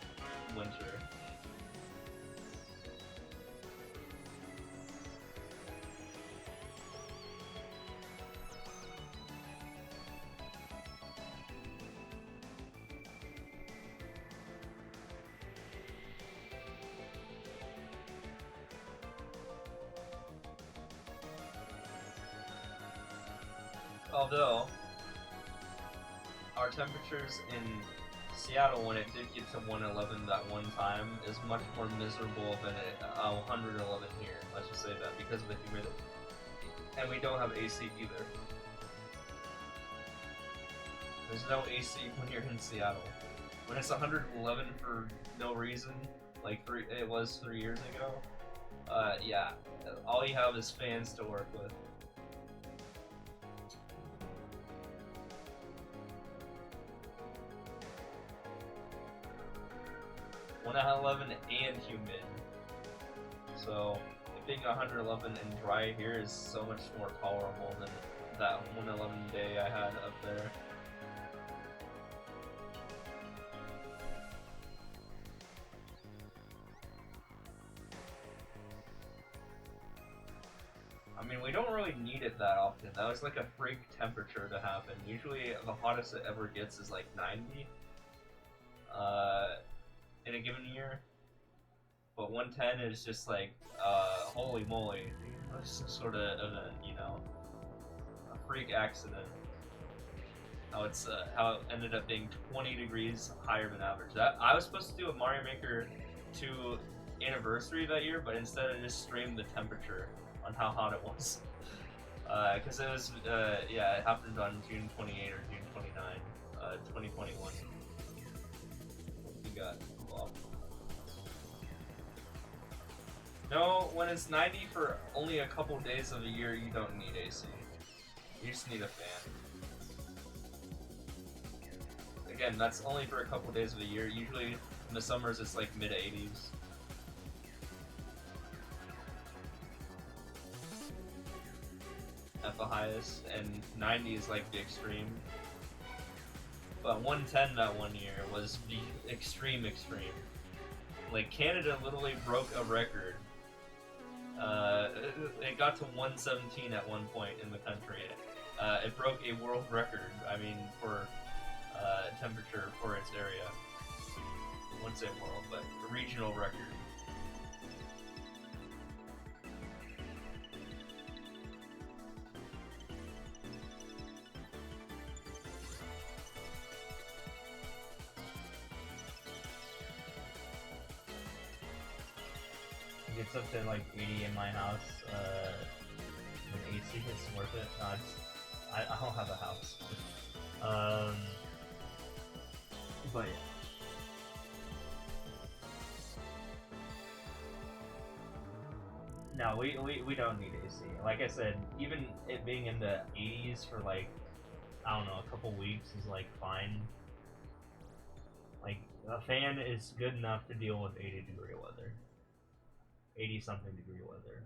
winter. Although, our temperatures in Seattle, when it did get to 111 that one time, is much more miserable than 111 here. Let's just say that, because of the humidity. And we don't have AC either. There's no AC when you're in Seattle. When it's 111 for no reason, like it was 3 years ago, Yeah, all you have is fans to work with. One 11 and humid. So it being 111 and dry here is so much more tolerable than that 111 day I had up there. I mean, we don't really need it that often. That was like a freak temperature to happen. Usually the hottest it ever gets is like 90 in a given year. But 110 is just like, holy moly, some sort of event, you know, a freak accident. How how it ended up being 20 degrees higher than average. That I was supposed to do a Mario Maker 2 anniversary that year, but instead I just streamed the temperature on how hot it was. Because it was, yeah, it happened on June 28 or June 29, 2021. You got Bob. No, when it's 90 for only a couple days of the year, you don't need AC. You just need a fan. Again, that's only for a couple days of the year. Usually in the summers it's like mid-80s. At the highest, and 90 is like the extreme. But 110 that one year was the extreme. Like Canada literally broke a record. It got to 117 at one point in the country. It broke a world record. I mean, for temperature for its area. I wouldn't say world, but a regional record. It gets up to like 80 in my house. With AC, it's worth it. No, I don't have a house. But yeah. No, we don't need AC. Like I said, even it being in the 80s for like, I don't know, a couple weeks is like fine. Like, a fan is good enough to deal with 80 degree weather. 80 something degree weather.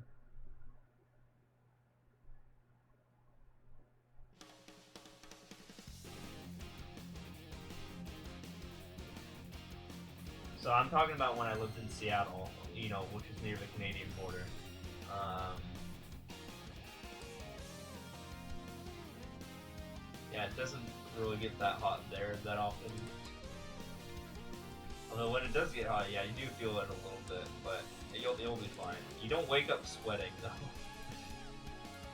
So I'm talking about when I lived in Seattle, you know, which is near the Canadian border. Yeah, it doesn't really get that hot there that often. Although when it does get hot, yeah, you do feel it a little bit, but you'll be fine. You don't wake up sweating though,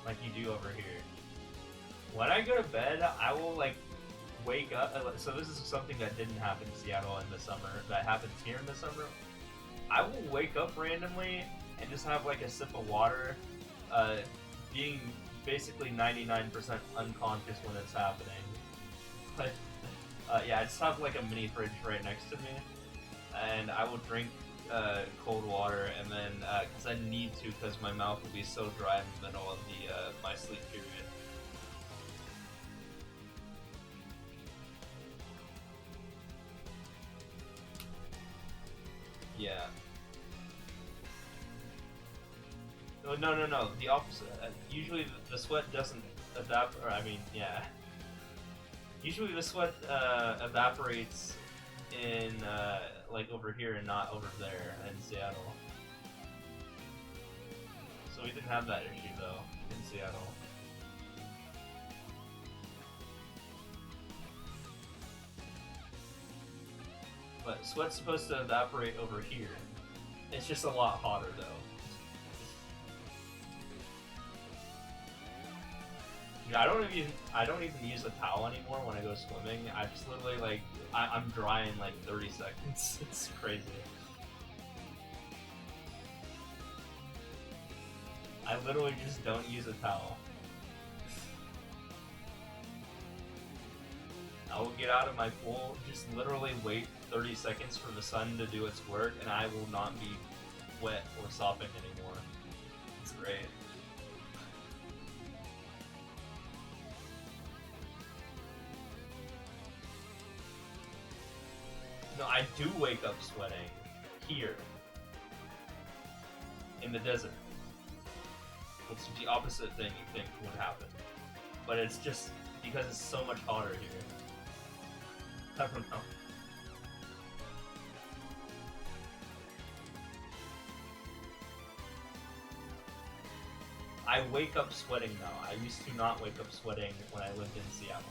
like you do over here. When I go to bed, I will like wake up. So this is something that didn't happen in Seattle in the summer. That happens here in the summer. I will wake up randomly and just have like a sip of water, being basically 99% unconscious when it's happening. But yeah, I just have like a mini fridge right next to me, and I will drink cold water, and then because I need to, because my mouth will be so dry in the middle of the my sleep period. Yeah. No. The opposite. Usually the sweat doesn't evaporate. I mean, yeah. Usually the sweat evaporates in like over here and not over there in Seattle. So we didn't have that issue though in Seattle. But sweat's supposed to evaporate over here. It's just a lot hotter though. Dude, I don't even use a towel anymore when I go swimming. I just literally like I'm dry in like 30 seconds. It's crazy. I literally just don't use a towel. I will get out of my pool, just literally wait 30 seconds for the sun to do its work, and I will not be wet or stopping anymore. It's great. No, I do wake up sweating here in the desert. It's the opposite thing you think would happen. But it's just because it's so much hotter here. I don't know. I wake up sweating now. I used to not wake up sweating when I lived in Seattle.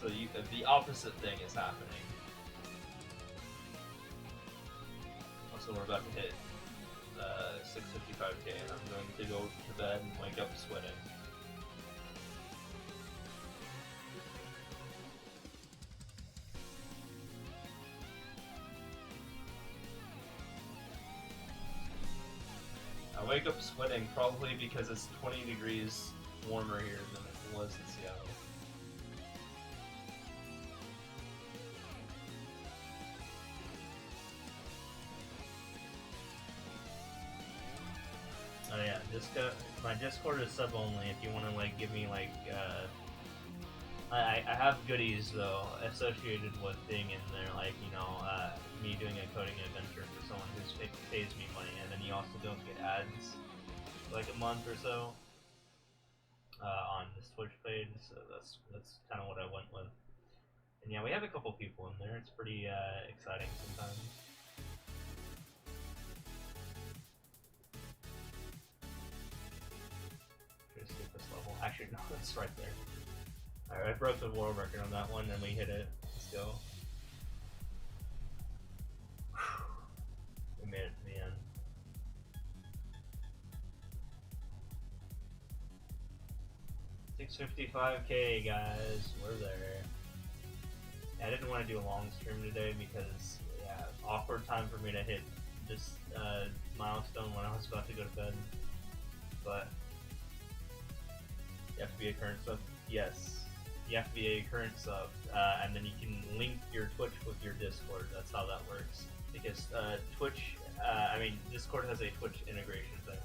So the opposite thing is happening. Also, we're about to hit 6:55k, and I'm going to go to bed and wake up sweating. I wake up sweating probably because it's 20 degrees warmer here than it was in Seattle. Oh yeah, my Discord is sub only if you want to like give me like I have goodies though associated with being in there, like, you know, me doing a coding adventure for someone who pays me money, and then you also don't get ads for like a month or so on this Twitch page, so that's kind of what I went with. And yeah, we have a couple people in there. It's pretty exciting sometimes. Skip this level. Actually, no, it's right there. Alright, I broke the world record on that one, and we hit it. Let's go. We made it to the end. $655k, guys. We're there. I didn't want to do a long stream today because, yeah, awkward time for me to hit this milestone when I was about to go to bed. But you have to be a current sub. Yes. You have to be a current sub, and then you can link your Twitch with your Discord. That's how that works. Because Discord has a Twitch integration thing.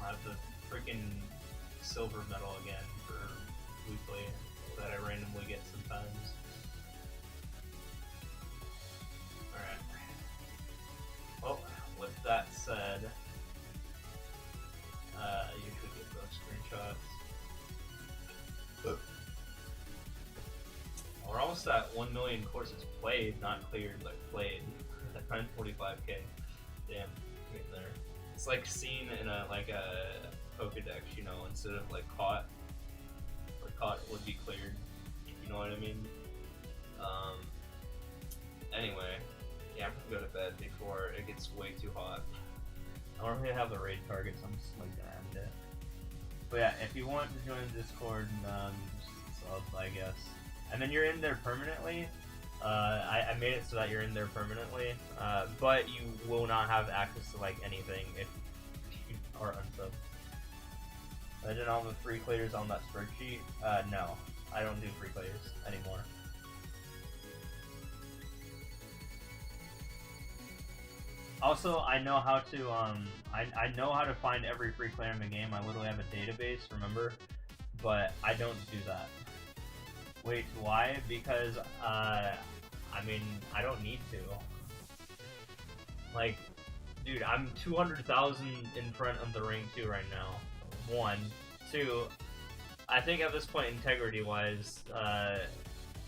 I have the freaking silver medal again for weekly that I randomly get sometimes. Alright. Well, with that said, you should get those screenshots. We're almost at 1 million courses played, not cleared, but played. At 945k. Damn, getting there. It's like seen in a Pokedex, you know, instead of like caught. Where caught would be cleared. You know what I mean? Anyway, yeah, I'm gonna go to bed before it gets way too hot. I don't really have the raid targets, I'm just like gonna end it. But yeah, if you want to join Discord, just sub, I guess. And then you're in there permanently. I made it so that you're in there permanently, but you will not have access to like anything if you are unsubbed. Imagine all the free players on that spreadsheet. No, I don't do free players anymore. Also, I know how to I know how to find every free player in the game. I literally have a database, remember? But I don't do that. Wait, why? Because I don't need to. Like, dude, I'm 200,000 in front of the ring 2 right now. 1. 2, I think at this point, integrity-wise,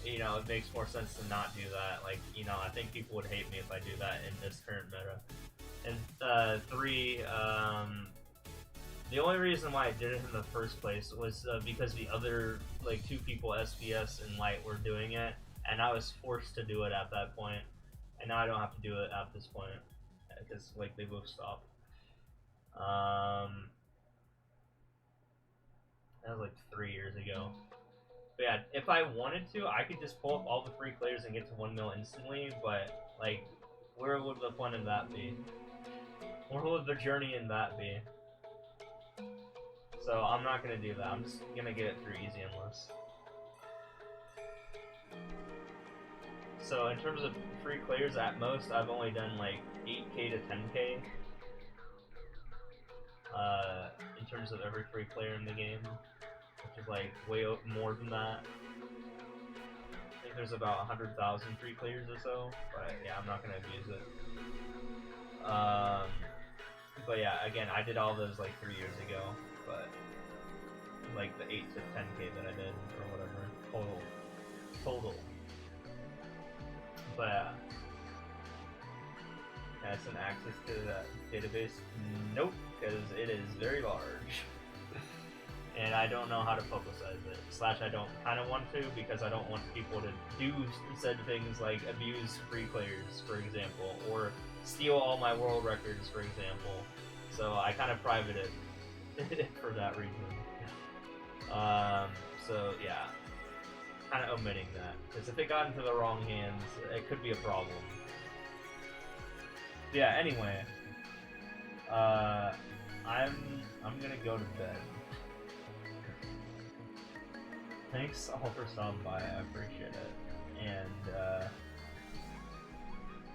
you know, it makes more sense to not do that. Like, you know, I think people would hate me if I do that in this current meta. And 3, the only reason why I did it in the first place was because the other, like, 2 people, SBS and Light, were doing it, and I was forced to do it at that point. And now I don't have to do it at this point, because, like, they both stopped. That was, like, 3 years ago. But yeah, if I wanted to, I could just pull up all the free players and get to 1 mil instantly, but, like, where would the fun in that be? Where would the journey in that be? So I'm not gonna do that. I'm just gonna get it through easy endless. So in terms of free clears, at most I've only done like 8k to 10k. In terms of every free player in the game, which is like way more than that. I think there's about 100,000 free clears or so, but yeah, I'm not gonna abuse it. But yeah, again, I did all those like 3 years ago, but like the 8 to 10k that I did or whatever total. But has an access to that database? Nope, because it is very large. And I don't know how to publicize it. Slash, I don't kind of want to because I don't want people to do said things like abuse free players, for example, or steal all my world records, for example. So I kind of private it for that reason. So yeah, kind of omitting that because if it got into the wrong hands, it could be a problem. Yeah. Anyway, I'm gonna go to bed. Thanks all for stopping by, I appreciate it. And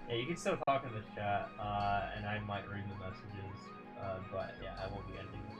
yeah, you can still talk in the chat, and I might read the messages, but yeah, I will be ending this